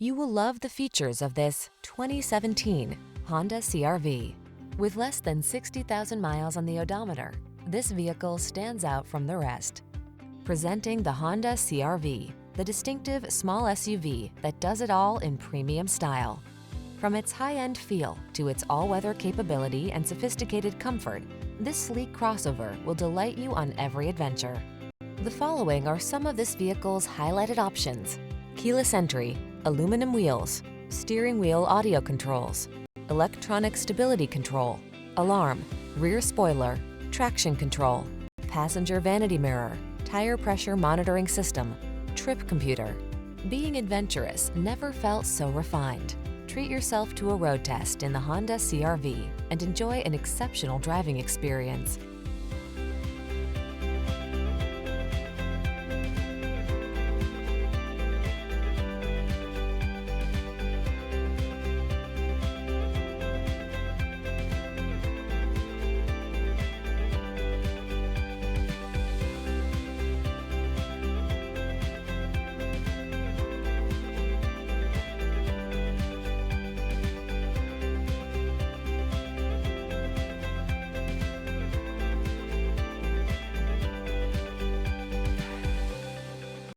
You will love the features of this 2017 Honda CR-V. With less than 60,000 miles on the odometer, this vehicle stands out from the rest. Presenting the Honda CR-V, the distinctive small SUV that does it all in premium style. From its high-end feel to its all-weather capability and sophisticated comfort, this sleek crossover will delight you on every adventure. The following are some of this vehicle's highlighted options: keyless entry, aluminum wheels, steering wheel audio controls, electronic stability control, alarm, rear spoiler, traction control, passenger vanity mirror, tire pressure monitoring system, trip computer. Being adventurous never felt so refined. Treat yourself to a road test in the Honda CR-V and enjoy an exceptional driving experience.